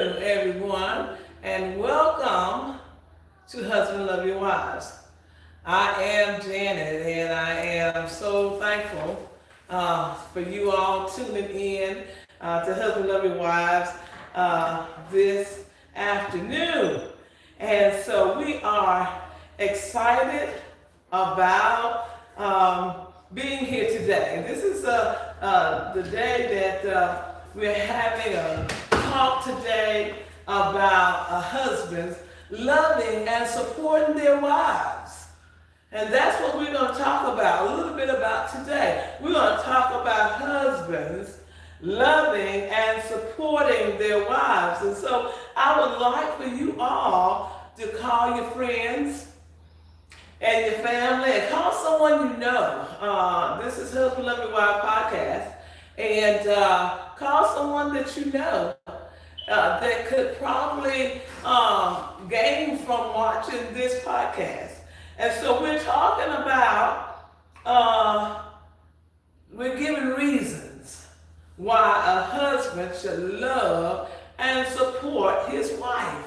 everyone, and welcome to Husband Love Your Wives. I am Janet, and I am so thankful for you all tuning in to Husband Love Your Wives this afternoon. And so we are excited about being here today. This is the day that we're having a talk today about husbands loving and supporting their wives. And that's what we're going to talk about, a little bit about today. We're going to talk about husbands loving and supporting their wives. And so I would like for you all to call your friends and your family and call someone you know. This is Husband Love Your Wife podcast. And call someone that you know that could probably gain from watching this podcast. And so we're talking about, we're giving reasons why a husband should love and support his wife.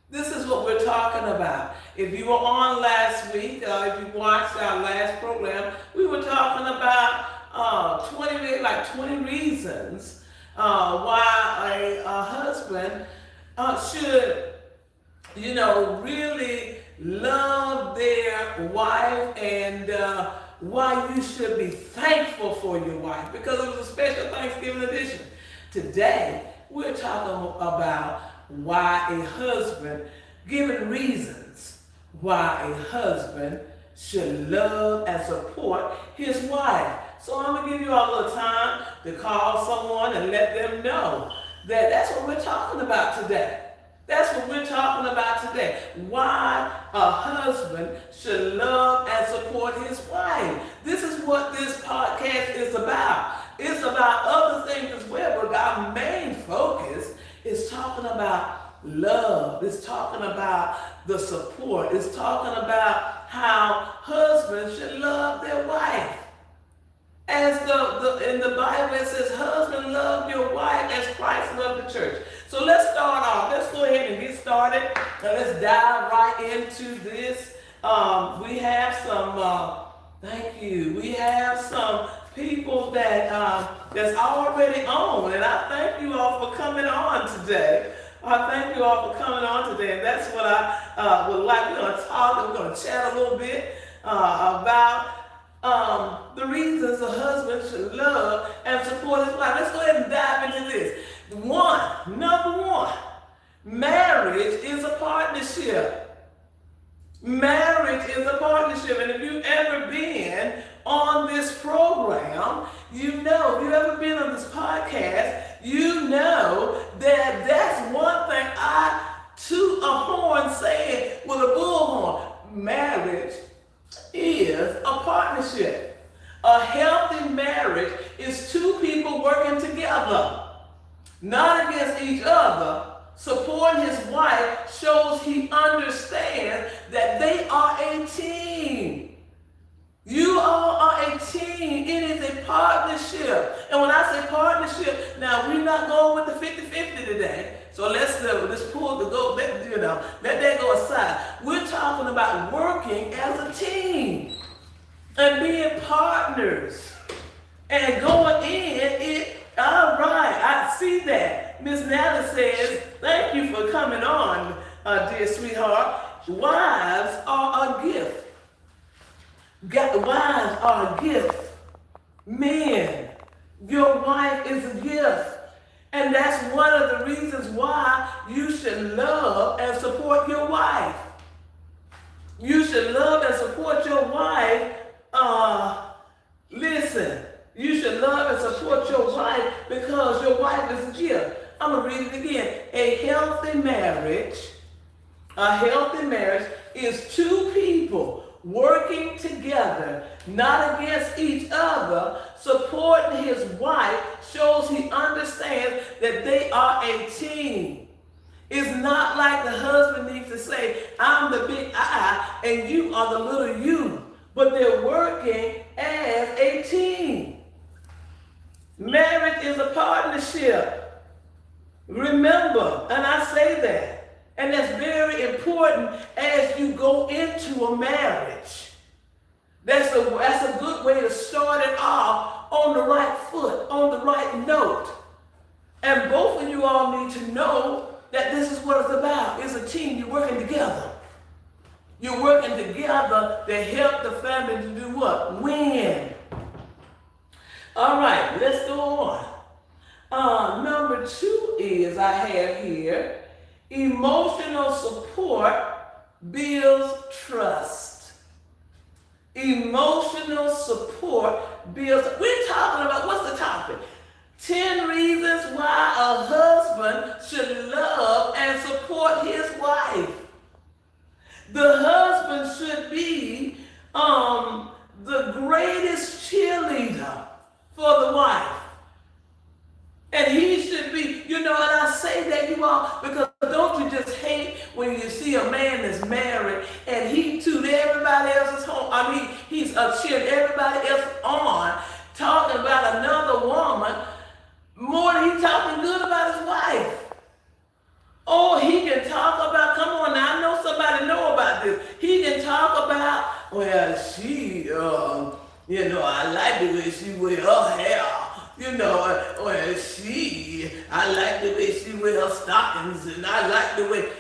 This is what we're talking about. If you were on last week, if you watched our last program, we were talking about 20 reasons why a husband should, really love their wife, and why you should be thankful for your wife, because it was a special Thanksgiving edition. Today, we're talking about why a husband, giving reasons why a husband should love and support his wife. So I'm going to give you all a little time to call someone and let them know that that's what we're talking about today. That's what we're talking about today. Why a husband should love and support his wife. This is what this podcast is about. It's about other things as well, but our main focus is talking about love. It's talking about the support. It's talking about how husbands should love their wife. As in the Bible it says, husband, love your wife as Christ loved the church. So let's start off. Let's go ahead and get started. Now let's dive right into this. We have some, thank you. We have some people that that's already on, and I thank you all for coming on today. I thank you all for coming on today, and that's what I would like. We're going to talk, and we're going to chat a little bit about the reasons a husband should love and support his wife. Let's go ahead and dive into this. Number one, marriage is a partnership. Marriage is a partnership. And if you've ever been on this program, if you've ever been on this podcast, you know that that's one thing I toot a horn saying with a bullhorn. Marriage is a partnership. A healthy marriage is two people working together, not against each other. Supporting his wife shows he understands that they are a team. You all are a team. It is a partnership. And when I say partnership, now we're not going with the 50-50 today. So let's pull the go, let that go aside. We're talking about working as a team and being partners and going in. All right, I see that. Miss Natalie says, thank you for coming on, dear sweetheart. Wives are a gift. Wives are a gift. Men, your wife is a gift. And that's one of the reasons why you should love and support your wife. You should love and support your wife. Listen, you should love and support your wife because your wife is a gift. I'm going to read it again. A healthy marriage is two people working together, not against each other. Supporting his wife shows he understands that they are a team. It's not like the husband needs to say, I'm the big I and you are the little you. But they're working as a team. Marriage is a partnership. Remember, and I say that, and that's very important as you go into a marriage. That's a good way to start it off on the right foot, on the right note. And both of you all need to know that this is what it's about. It's a team. You're working together. You're working together to help the family to do what? Win. All right, let's go on. Number 2 is, I have here, emotional support builds trust. Emotional support builds, we're talking about, what's the topic? 10 reasons why a husband should love and support his wife. The husband should be the greatest cheerleader for the wife. And he should be, and I say that, you all, because don't you just hate when you see a man that's married and he toot everybody else's home. I mean, he's cheering everybody else on, talking about another woman more than he's talking good about his wife. Oh, he can talk about, come on now, I know somebody know about this. He can talk about, well, she, I like the way she wear her hair. Well, I like the way she wear her stockings, and I like the way,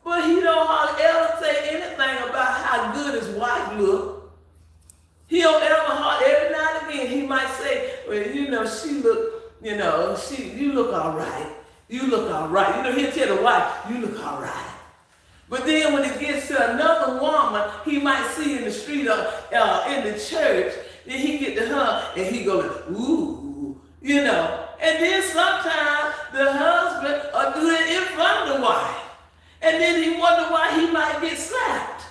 but he don't hardly ever say anything about how good his wife look. He don't ever, every now and again, he might say, well, she look, you look all right. You look all right. He'll tell the wife, you look all right. But then when it gets to another woman, he might see in the street or in the church, then he get to her and he go, ooh, And then sometimes the husband will do it in front of the wife. And then he wonder why he might get slapped.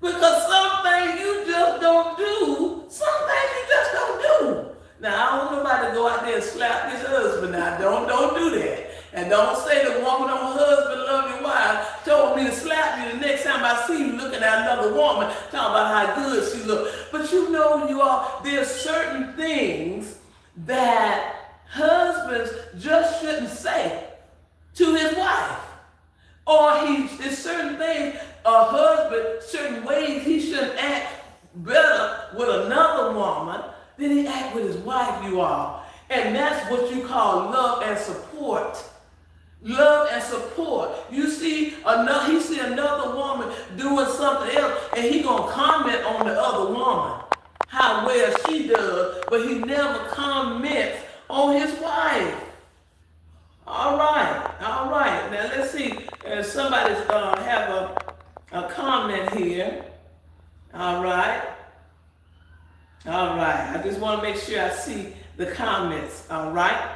Because some things you just don't do, some things you just don't do. Now, I don't know nobody to go out there and slap his husband now. Don't do that. And don't say the woman or husband love your wife told me to slap you the next time I see you looking at another woman talking about how good she look. But you all, there's certain things that husbands just shouldn't say to his wife. Or there's certain things, a husband, certain ways he shouldn't act better with another woman than he act with his wife, you all. And that's what you call love and support. Love and support. You see he see another woman doing something else, and he gonna comment on the other woman, how well she does, but he never comments on his wife. All right. Now let's see. Somebody's have a comment here. All right. I just want to make sure I see the comments. All right.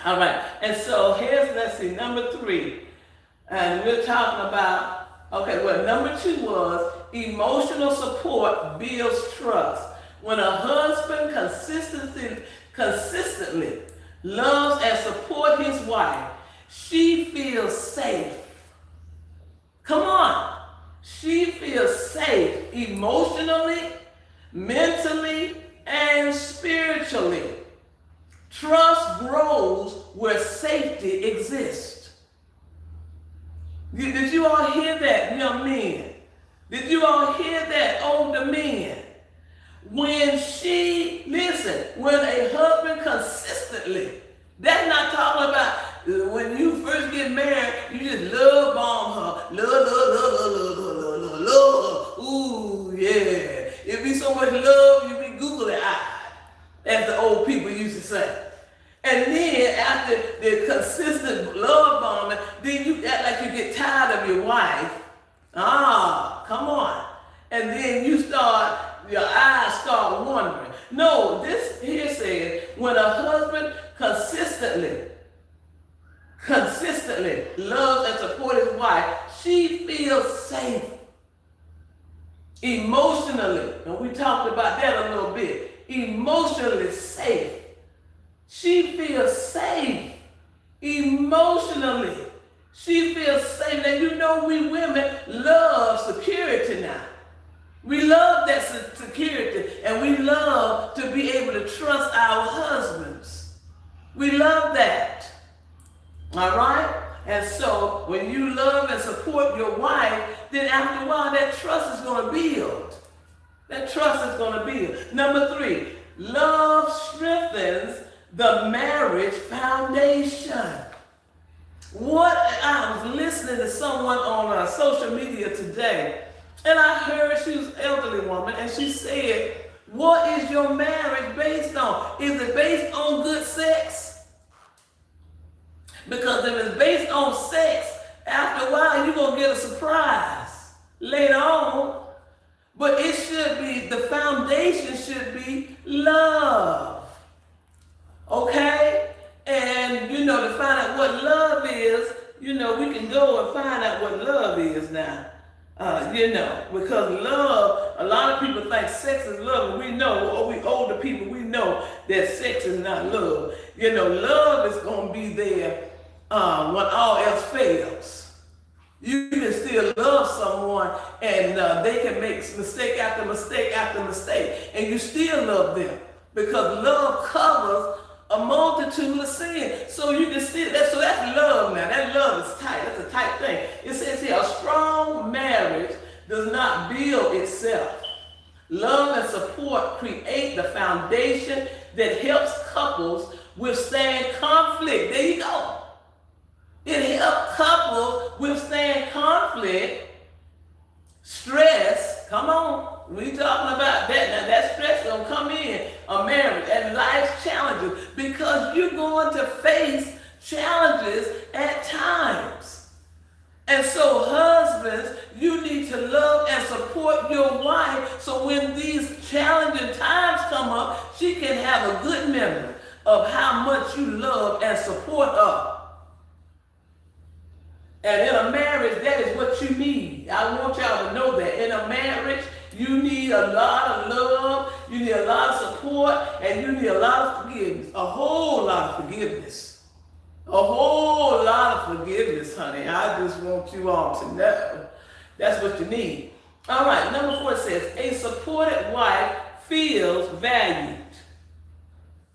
And so let's see, number 3. And we're talking about, number 2 was emotional support builds trust. When a husband consistently loves and supports his wife, she feels safe. Come on. She feels safe emotionally, mentally, and spiritually. Trust grows where safety exists. Did you all hear that, young men? Did you all hear that, older men? When a husband consistently, that's not talking about when you first get married, you just love bomb her. Love. Ooh, yeah. It be so much love, you be googly-eyed, as the old people used to say. And then after the consistent love bombing, then you act like you get tired of your wife. Come on. And then your eyes start wandering. No, this here says, when a husband consistently loves and supports his wife, she feels safe. Emotionally, and we talked about that a little bit, emotionally safe. She feels safe emotionally. She feels safe. Now, we women love security now. We love that security, and we love to be able to trust our husbands. We love that. All right? And so when you love and support your wife, then after a while that trust is going to build. That trust is going to build. Number 3, love strengthens the marriage foundation. I was listening to someone on social media today, and I heard she was an elderly woman, and she said, what is your marriage based on? Is it based on good sex? Because if it's based on sex, after a while you're going to get a surprise later on. But it should be, the foundation should be love. Okay? And, to find out what love is, we can go and find out what love is now. Because love, a lot of people think sex is love, and we know, or we older people, we know that sex is not love. Love is going to be there when all else fails. You can still love someone, and they can make mistake after mistake after mistake, and you still love them, because love covers a multitude of sin. So you can see that. So that's love now. That love is tight. That's a tight thing. It says here, a strong marriage does not build itself. Love and support create the foundation that helps couples withstand conflict. There you go. It helps couples withstand conflict, stress. Come on. We talking about that. Now that stress gonna come in a marriage and life's challenges, because you're going to face challenges at times. And so husbands, you need to love and support your wife, so when these challenging times come up, she can have a good memory of how much you love and support her. And in a marriage, that is what you need. I want y'all to know that. In a marriage, you need a lot of love, you need a lot of support, and you need a lot of forgiveness. A whole lot of forgiveness. A whole lot of forgiveness, honey. I just want you all to know. That's what you need. All right, number 4 says, a supported wife feels valued.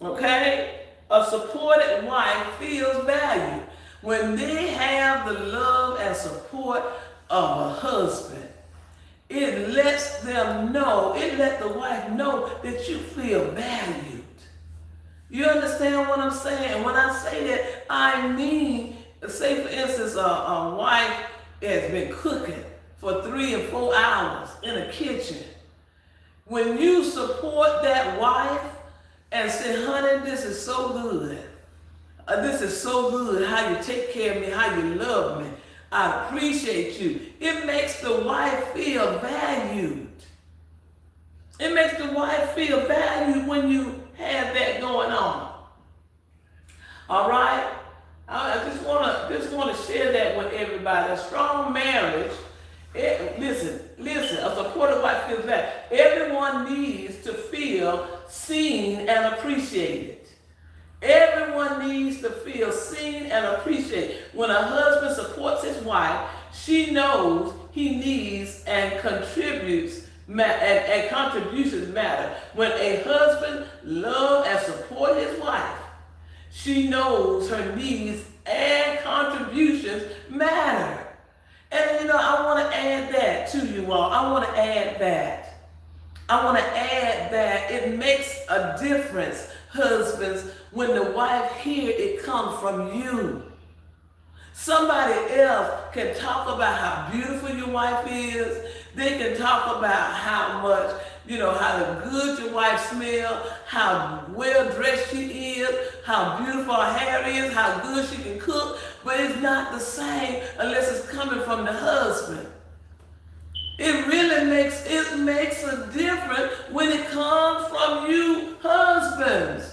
Okay? A supported wife feels valued. When they have the love and support of a husband, it lets them know, it let the wife know that you feel valued. You understand what I'm saying? And when I say that, I mean, say for instance, a wife has been cooking for 3 and 4 hours in a kitchen. When you support that wife and say, honey, this is so good. This is so good, how you take care of me, how you love me. I appreciate you. It makes the wife feel valued. It makes the wife feel valued when you have that going on. All right? I just want to share that with everybody. A strong marriage, listen, a supportive wife feels valued. Everyone needs to feel seen and appreciated. Everyone needs to feel seen and appreciated. When a husband supports his wife, she knows he needs and contributes, and contributions matter. When a husband loves and supports his wife, she knows her needs and contributions matter. And I want to add that to you all. I want to add that it makes a difference, husbands, when the wife hears it comes from you. Somebody else can talk about how beautiful your wife is. They can talk about how much, how good your wife smells, how well dressed she is, how beautiful her hair is, how good she can cook. But it's not the same unless it's coming from the husband. It really makes a difference when it comes from you, husbands.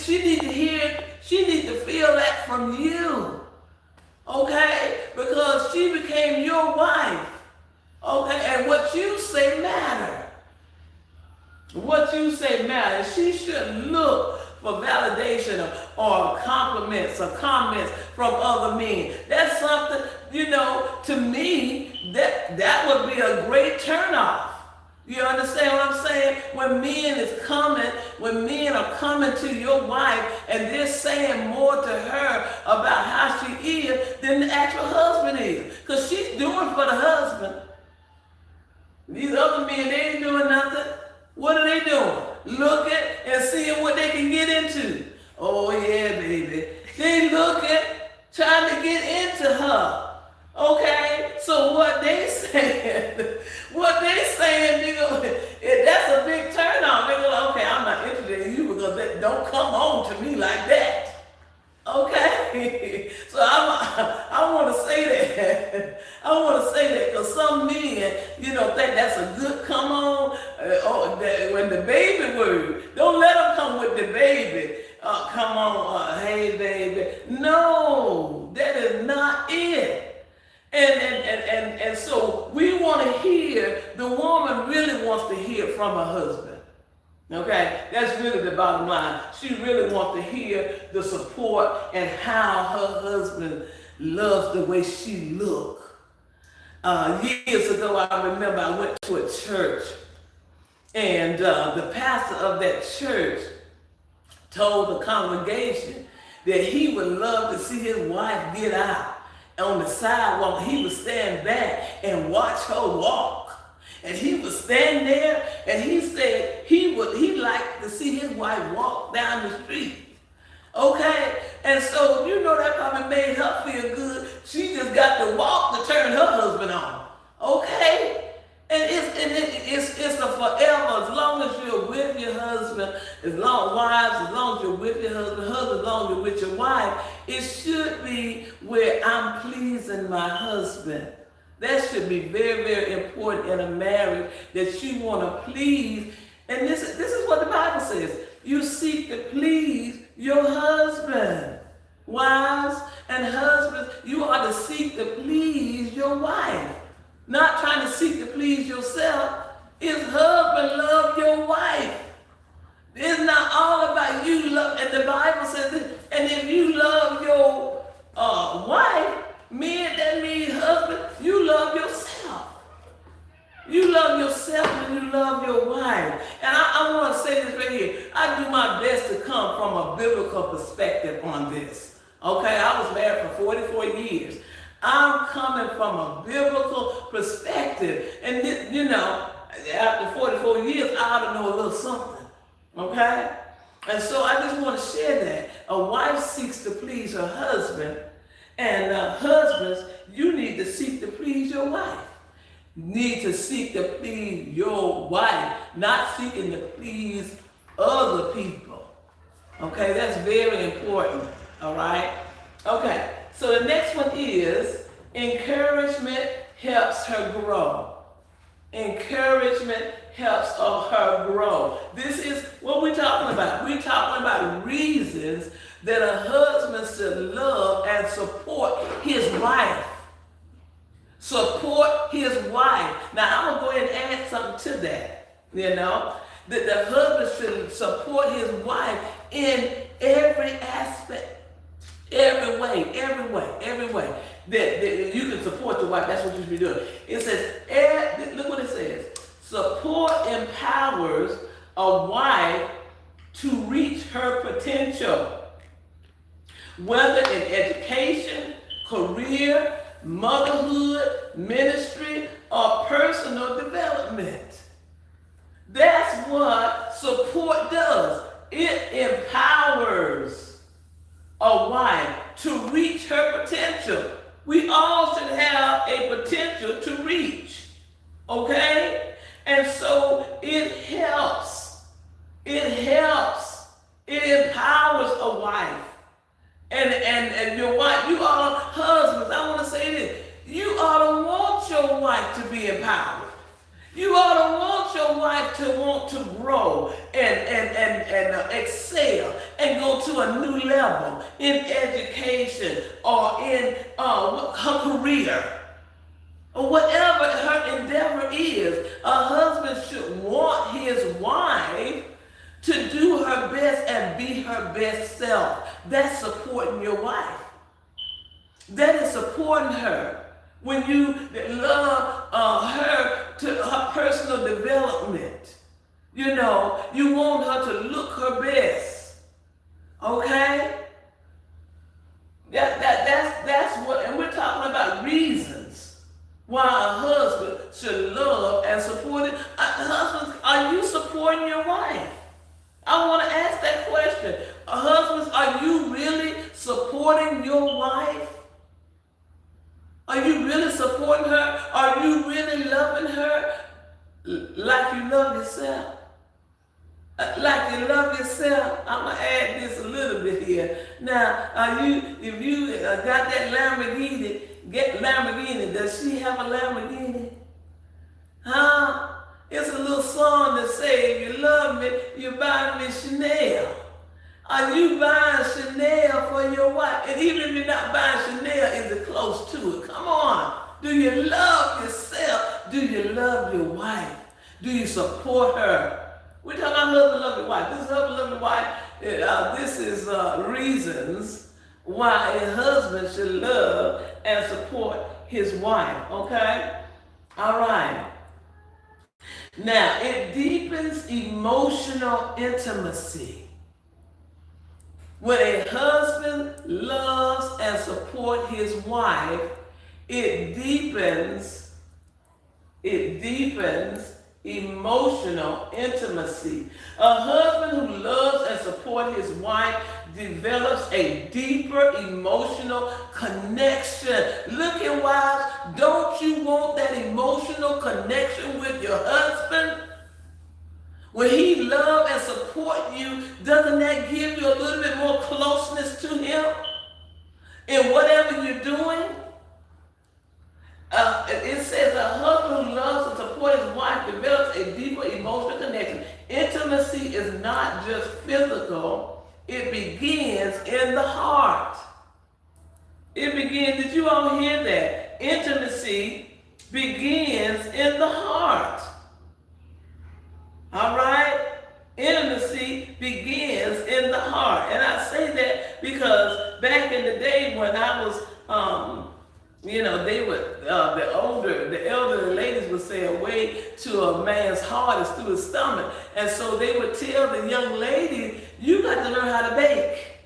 She need to hear, she need to feel that from you. Okay? Because she became your wife. Okay? And what you say matters. What you say matters. She shouldn't look for validation or compliments or comments from other men. That's something, to me, that would be a great turnoff. You understand what I'm saying? When men are coming to your wife and they're saying more to her about how she is than the actual husband is. Because she's doing for the husband. These other men, they ain't doing nothing. What are they doing? Looking and seeing what they can get into. Oh yeah, baby. They looking, trying to get into her. Okay, so what they saying, that's a big turn on. They go, okay, I'm not interested in you because that don't come on to me like that. Okay, so I want to say that. I want to say that because some men, think that's a good come on. When the baby word, don't let them come with the baby. Come on, hey baby. No, that is not it. And so we want to hear, the woman really wants to hear from her husband. Okay, that's really the bottom line. She really wants to hear the support and how her husband loves the way she look. Years ago, I remember I went to a church, and the pastor of that church told the congregation that he would love to see his wife get out on the sidewalk. He would stand back and watch her walk. And he would stand there, and he said he'd like to see his wife walk down the street. Okay? And so, that probably made her feel good. She just got to walk to turn her husband on. Okay? And it's a forever. As long as you're with your husband, as long as you're with your husband, as long as you're with your wife, it should be where I'm pleasing my husband. That should be very, very important in a marriage, that you want to please. And this is what the Bible says. You seek to please your husband. Wives and husbands, you are to seek to please your wife. Not trying to seek to please yourself. His husband love your wife. It's not all about you love. And the Bible says this, and if you love your wife, that means husband, you love yourself. You love yourself and you love your wife. And I want to say this right here. I do my best to come from a biblical perspective on this. Okay, I was married for 44 years. I'm coming from a biblical perspective. And after 44 years, I ought to know a little something. Okay? And so I just want to share that. A wife seeks to please her husband. And husbands, you need to seek to please your wife. Need to seek to please your wife, not seeking to please other people. Okay, that's very important. All right? Okay, so the next one is encouragement helps her grow. Encouragement helps her grow. This is what we're talking about. We're talking about reasons that a husband should love and support his wife. Support his wife. Now, I'm going to go ahead and add something to that. That the husband should support his wife in every aspect. Every way. That you can support your wife. That's what you should be doing. It says, look what it says. Support empowers a wife to reach her potential. Whether in education, career, motherhood, ministry, or personal development. That's what support does. It empowers a wife to reach her potential. We all should have a potential to reach. Okay? And so it helps. It empowers a wife. And your wife, you all husbands, I want to say this. You ought to want your wife to be empowered. You ought to want your wife to want to grow and excel and go to a new level in education or in her career or whatever her endeavor is. A husband should want his wife to do her best and be her best self. That's supporting your wife. That is supporting her. when you love her to her personal development. You know, you want her to look her best. Okay? That's what, and we're talking about reasons why a husband should love and support it. Husbands, are you supporting your wife? I want to ask that question. Husbands, are you really supporting your wife? Are you really supporting her? Are you really loving her like you love yourself? Like you love yourself. I'm gonna add this a little bit here. Now, if you got that Lamborghini, does she have a Lamborghini? Huh? It's a little song that says, if you love me, you buy me Chanel. Are you buying Chanel for your wife? And even if you're not buying Chanel, is it close to it? Come on. Do you love yourself? Do you love your wife? Do you support her? We're talking about husband loving wife. This is husband loving wife. This is reasons why a husband should love and support his wife. Okay? All right. Now, it deepens emotional intimacy. When a husband loves and supports his wife, it deepens emotional intimacy. A husband who loves and supports his wife develops a deeper emotional connection. Look at wives, don't you want that emotional connection with your husband? When he loves and supports you, doesn't that give you a little bit more closeness to him in whatever you're doing? It says a husband who loves and supports his wife develops a deeper emotional connection. Intimacy is not just physical, it begins in the heart. It begins, did you all hear that? Intimacy begins in the heart. All right? Intimacy begins in the heart. And I say that because back in the day when I was, they would, the elderly ladies would say a way to a man's heart is through his stomach. And so they would tell the young lady, you got to learn how to bake.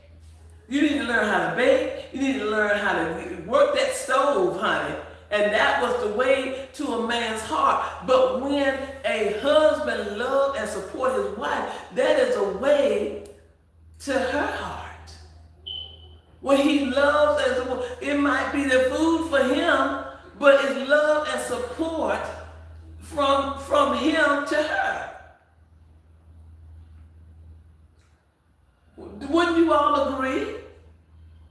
You need to learn how to bake. You need to learn how to work that stove, honey. And that was the way to a man's heart. But when a husband loves and supports his wife, that is a way to her heart. When he loves and supports, it might be the food for him, but it's love and support from him to her. Wouldn't you all agree?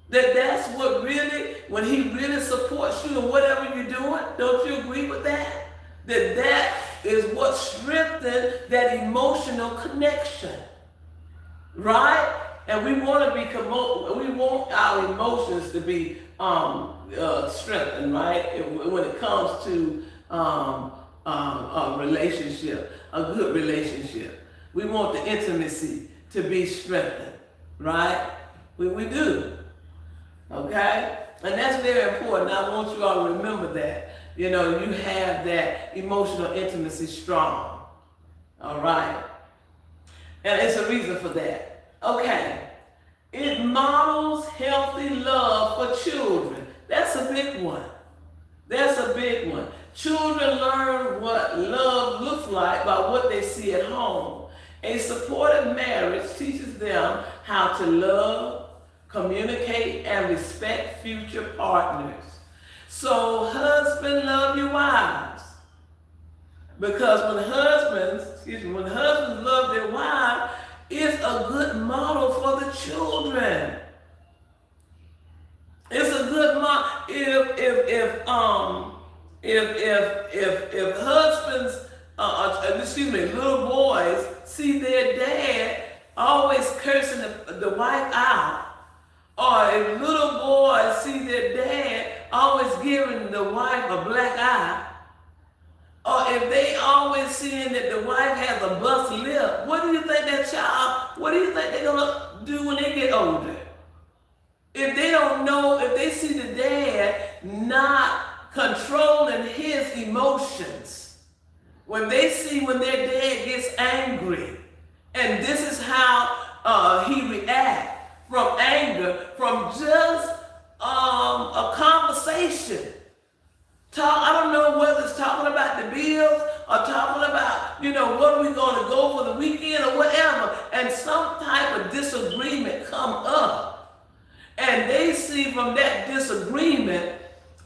That's what really, when he really supports you in whatever you're doing, don't you agree with that? That is what strengthens that emotional connection, right? And we want our emotions to be strengthened, right? When it comes to a relationship, a good relationship, we want the intimacy to be strengthened, right? We do. Okay? And that's very important. I want you all to remember that. You know, you have that emotional intimacy strong. All right? And it's a reason for that. Okay. It models healthy love for children. That's a big one. That's a big one. Children learn what love looks like by what they see at home. A supportive marriage teaches them how to love, communicate, and respect future partners. So husbands, love your wives. Because when husbands love their wives, it's a good model for the children. It's a good model. If husbands, little boys see their dad always cursing the wife out, or if little boys see their dad always giving the wife a black eye, or if they always seeing that the wife has a bust lip, what do you think they're gonna do when they get older? If they don't know, if they see the dad not controlling his emotions. When they see when their dad gets angry, and this is how he reacts from anger, from just a conversation. I don't know whether it's talking about the bills or talking about, what are we going to go for the weekend or whatever, and some type of disagreement come up. And they see from that disagreement,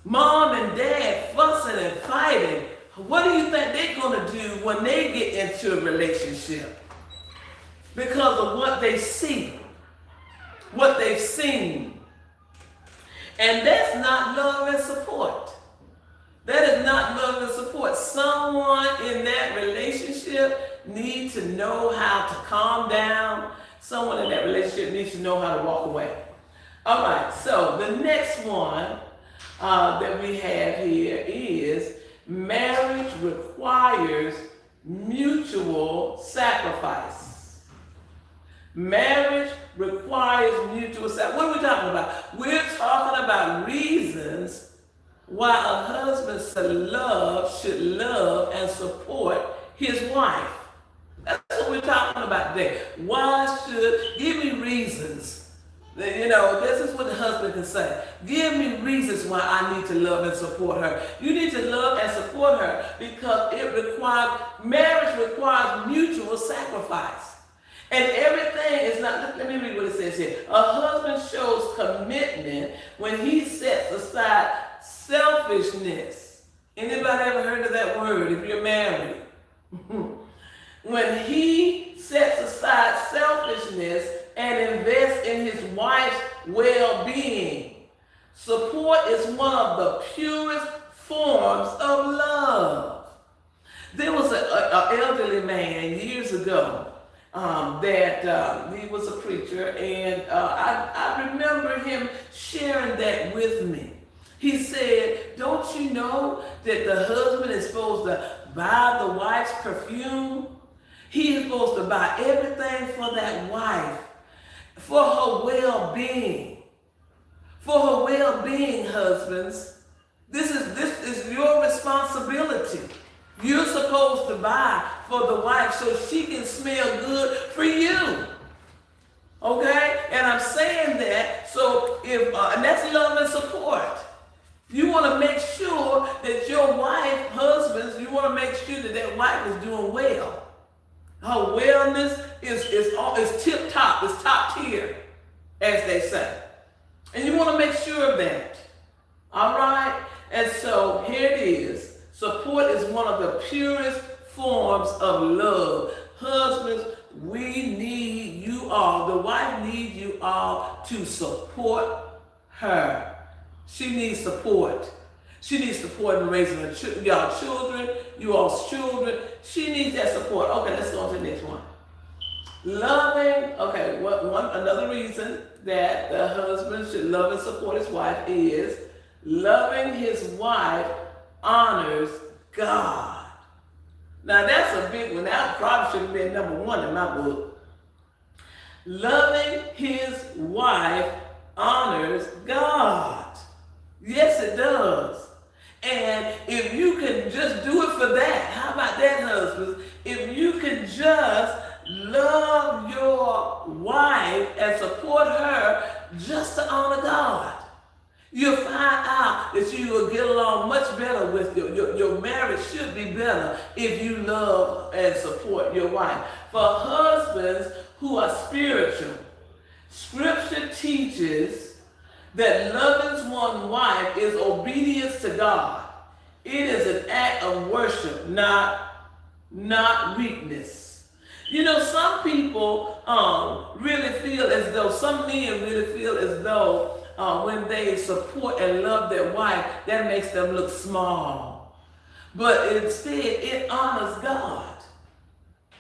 mom and dad fussing and fighting. What do you think they're going to do when they get into a relationship? Because of what they see, what they've seen. And that's not love and support. That is not love and support. Someone in that relationship needs to know how to calm down. Someone in that relationship needs to know how to walk away. All right, so the next one that we have here is marriage requires mutual sacrifice. Marriage requires mutual sacrifice. What are we talking about? We're talking about reasons why a husband should love and support his wife. That's what we're talking about today. Give me reasons. This is what the husband can say. Give me reasons why I need to love and support her. You need to love and support her because marriage requires mutual sacrifice. And everything is not, let me read what it says here. A husband shows commitment when he sets aside selfishness. Anybody ever heard of that word if you're married? When he sets aside selfishness and invests in his wife's well-being. Support is one of the purest forms of love. There was an elderly man years ago that he was a preacher, and I remember him sharing that with me. He said, don't you know that the husband is supposed to buy the wife's perfume? He is supposed to buy everything for that wife, for her well-being. For her well-being, husbands. This is your responsibility. You're supposed to buy for the wife so she can smell good for you. Okay? And I'm saying that so and that's love and support. You want to make sure that your wife, husbands, you want to make sure that that wife is doing well. Her wellness is tip top, it's top tier, as they say. And you want to make sure of that. All right? And so here it is. Support is one of the purest forms of love. Husbands, we need you all. The wife needs you all to support her. She needs support. She needs support in raising y'all children, you all's children. She needs that support. Okay, let's go on to the next one. Loving, another reason that the husband should love and support his wife is loving his wife honors God. Now that's a big one. That probably should have been number one in my book. Loving his wife honors God. Yes, it does. And if you can just do it for that, how about that, husbands? If you can just love your wife and support her just to honor God, you'll find out that you will get along much better with your marriage should be better if you love and support your wife. For husbands who are spiritual, Scripture teaches that loving one's wife is obedience to God. It is an act of worship, not weakness. Some people really feel as though, some men really feel as though when they support and love their wife, that makes them look small. But instead, it honors God.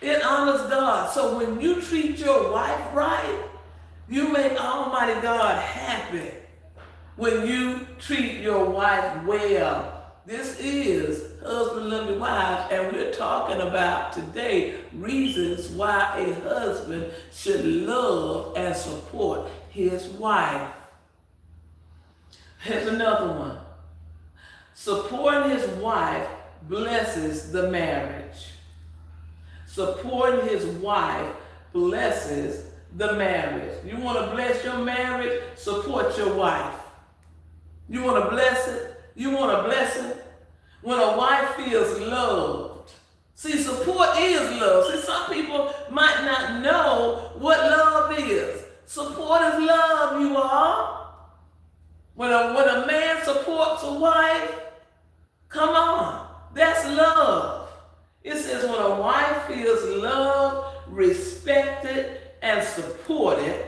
It honors God. So when you treat your wife right, you make Almighty God happy. When you treat your wife well. This is Husband Love Your Wife, and we're talking about today reasons why a husband should love and support his wife. Here's another one. Supporting his wife blesses the marriage. Supporting his wife blesses the marriage. You want to bless your marriage? Support your wife. You want to bless it? You want to bless it? When a wife feels loved. See, support is love. See, some people might not know what love is. Support is love, you all. When a man supports a wife, come on, that's love. It says when a wife feels loved, respected, and supported,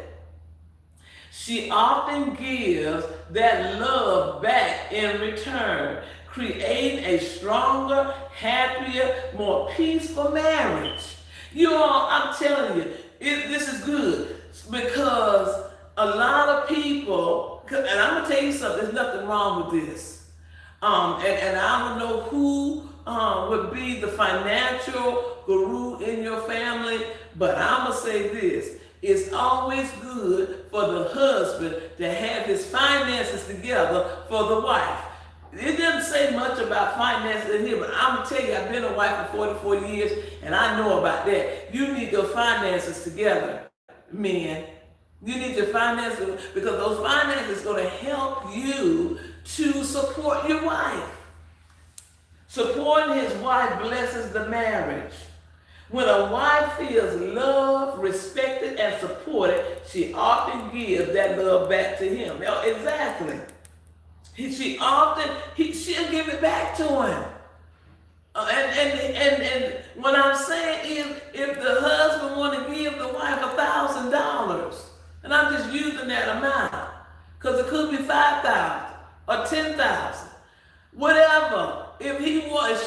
she often gives that love back in return, creating a stronger, happier, more peaceful marriage. You all, I'm telling you, this is good because a lot of people, and I'm going to tell you something, there's nothing wrong with this. And I don't know who would be the financial guru in your family, but I'm going to say this. It's always good for the husband to have his finances together for the wife. It doesn't say much about finances in here, but I'm going to tell you, I've been a wife for 44 years, and I know about that. You need your finances together, men. You need your finances, because those finances are going to help you to support your wife. Supporting his wife blesses the marriage. When a wife feels loved, respected, and supported, she often gives that love back to him. Exactly. She'll give it back to him. And what I'm saying is, if the husband want to give the wife $1,000, and I'm just using that amount, because it could be $5,000 or $10,000, whatever. If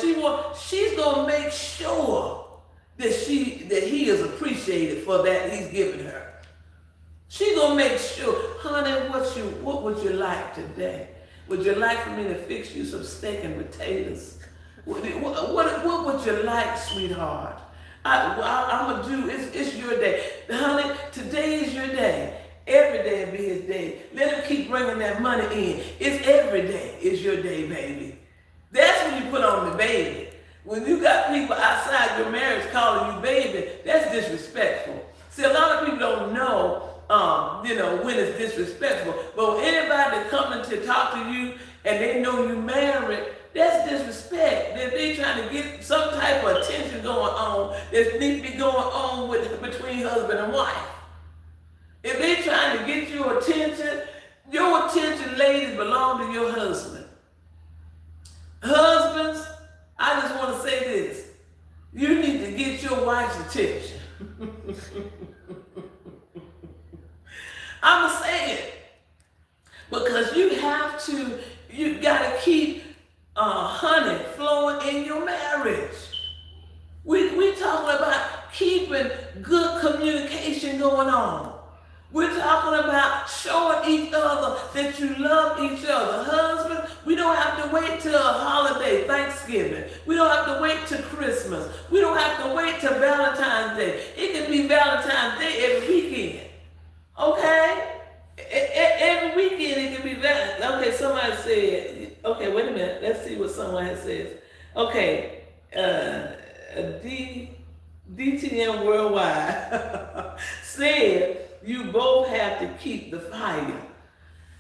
she wants, she's gonna make sure that he is appreciated for that he's giving her. She's gonna make sure, honey, what would you like today? Would you like for me to fix you some steak and potatoes? What would you like, sweetheart? I'm gonna do, it's your day. Honey, today is your day. Every day will be his day. Let him keep bringing that money in. It's every day is your day, baby. That's when you put on the baby. When you got people outside your marriage calling you baby, that's disrespectful. See, a lot of people don't know, when it's disrespectful. But when anybody coming to talk to you and they know you married, that's disrespect. If they trying to get some type of attention going on that needs to be going on between husband and wife. If they trying to get your attention, ladies, belong to your husband. Husbands, I just want to say this. You need to get your wife's attention. I'm going to say it. Because you got to keep honey flowing in your marriage. We talking about keeping good communication going on. We're talking about showing each other that you love each other. Husband, we don't have to wait till a holiday, Thanksgiving. We don't have to wait till Christmas. We don't have to wait till Valentine's Day. It can be Valentine's Day every weekend. Okay? Every weekend it can be Valentine's. Okay, somebody said, okay, wait a minute. Let's see what someone says. Okay, DTM Worldwide said, you both have to keep the fire.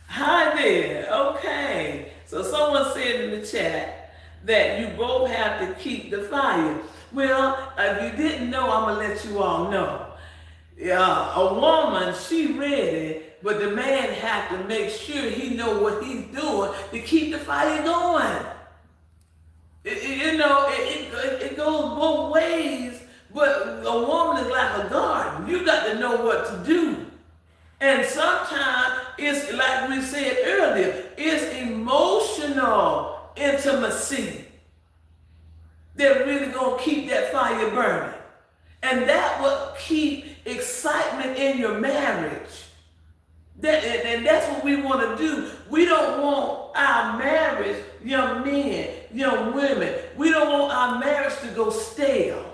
Hi there. Okay. So someone said in the chat that you both have to keep the fire. Well, if you didn't know, I'm going to let you all know. A woman, she ready, but the man have to make sure he know what he's doing to keep the fire going. It goes both ways. But a woman is like a garden. You got to know what to do. And sometimes it's like we said earlier, it's emotional intimacy that really gonna keep that fire burning. And that will keep excitement in your marriage. And that's what we want to do. We don't want our marriage, young men, young women, we don't want our marriage to go stale.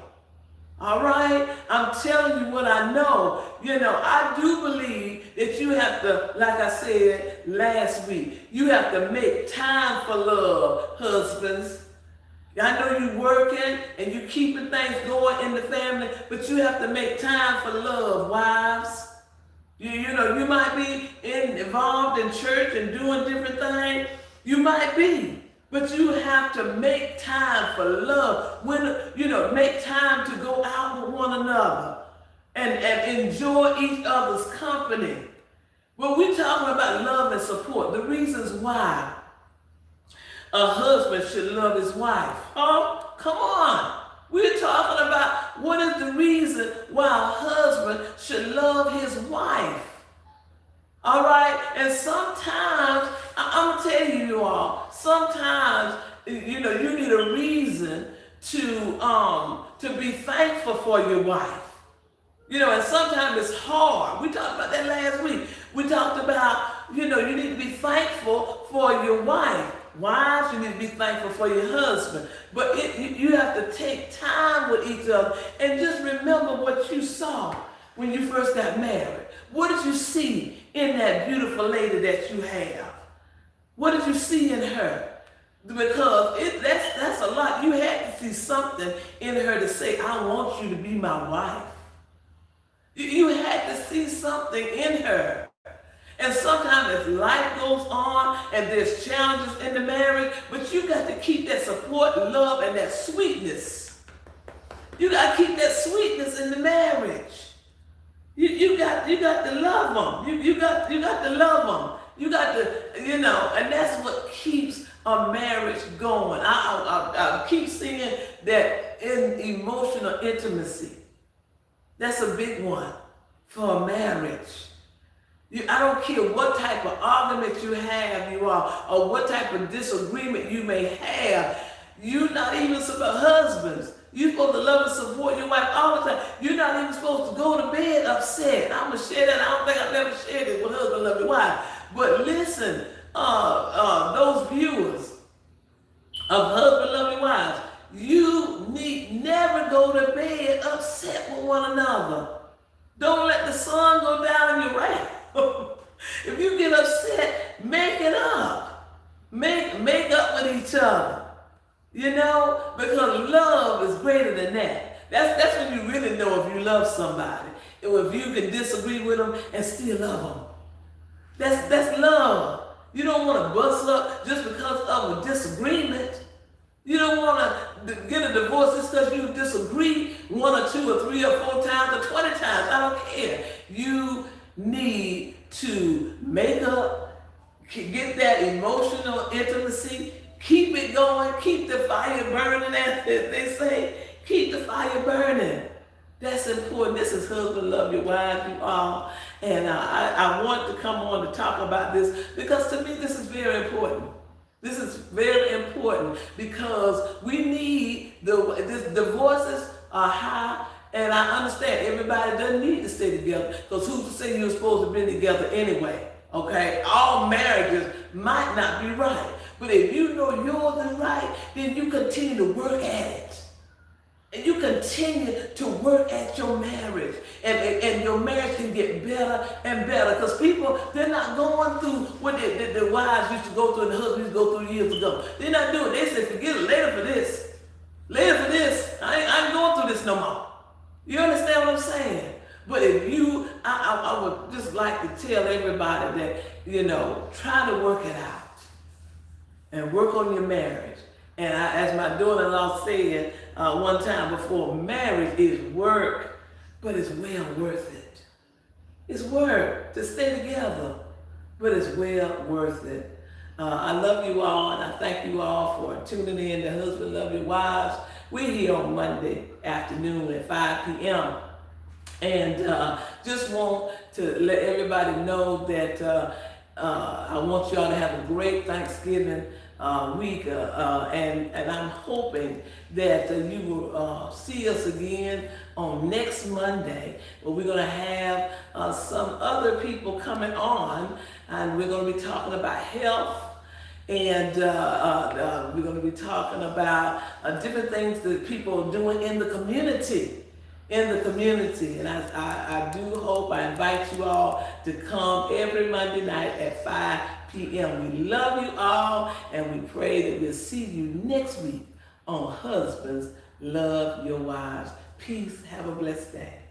All right? I'm telling you what I know. I do believe that that you have to, like I said last week, you have to make time for love, husbands. I know you're working and you're keeping things going in the family, but you have to make time for love, wives. You know, you might be involved in church and doing different things. You might be. But you have to make time for love. When, you know, make time to go out with one another and enjoy each other's company. When we're talking about love and support, the reasons why a husband should love his wife. Huh? Come on. We're talking about what is the reason why a husband should love his wife. All right? And sometimes, I'm going to tell you all, sometimes, you know, you need a reason to be thankful for your wife. You know, and sometimes it's hard. We talked about that last week. We talked about, you know, you need to be thankful for your wife. Wives, you need to be thankful for your husband. But you have to take time with each other and just remember what you saw when you first got married. What did you see in that beautiful lady that you have? What did you see in her? Because that's a lot. You had to see something in her to say, I want you to be my wife. You had to see something in her. And sometimes as life goes on and there's challenges in the marriage, but you got to keep that support, love, and that sweetness. You got to keep that sweetness in the marriage. You got to love them. You got to love them. You got to, you know, and that's what keeps a marriage going. I keep seeing that in emotional intimacy. That's a big one for a marriage. I don't care what type of argument you have, or what type of disagreement you may have. You're not even supposed, husbands, you're supposed to love and support your wife all the time. You're not even supposed to go to bed upset. I'm going to share that. I don't think I've ever shared it with husband love your wife. But listen, those viewers of husband love your wives, you need never go to bed upset with one another. Don't let the sun go down in your wrath. If you get upset, make it up. Make up with each other. You know, because love is greater than that. That's when you really know if you love somebody. If you can disagree with them and still love them. That's love. You don't want to bust up just because of a disagreement. You don't want to get a divorce just because you disagree 1 or 2 or 3 or 4 times or 20 times. I don't care. You need to make up, get that emotional intimacy, keep it going, keep the fire burning, as they say. Keep the fire burning. That's important. This is Husband Love Your Wives, you all. And I want to come on to talk about this because to me this is very important. This is very important because we need, divorces are high, and I understand everybody doesn't need to stay together because who's to say you're supposed to be together anyway, okay? All marriages might not be right, but if you know yours is right, then you continue to work at it. And you continue to work at your marriage. And your marriage can get better and better. Because people, they're not going through what the wives used to go through and the husbands used to go through years ago. They're not doing it. They say, forget it, later for this. Later for this. I ain't going through this no more. You understand what I'm saying? But if you, I would just like to tell everybody that, you know, try to work it out. And work on your marriage. And as my daughter-in-law said one time before, marriage is work, but it's well worth it. It's work to stay together, but it's well worth it. I love you all, and I thank you all for tuning in to Husband Love Your Wives. We're here on Monday afternoon at 5 p.m. And just want to let everybody know that I want y'all to have a great Thanksgiving week, and I'm hoping that you will see us again on next Monday, where we're going to have some other people coming on, and we're going to be talking about health, and we're going to be talking about different things that people are doing in the community. in the community. And I do hope, I invite you all to come every Monday night at 5 p.m. We love you all, and we pray that we'll see you next week on Husbands Love Your Wives. Peace. Have a blessed day.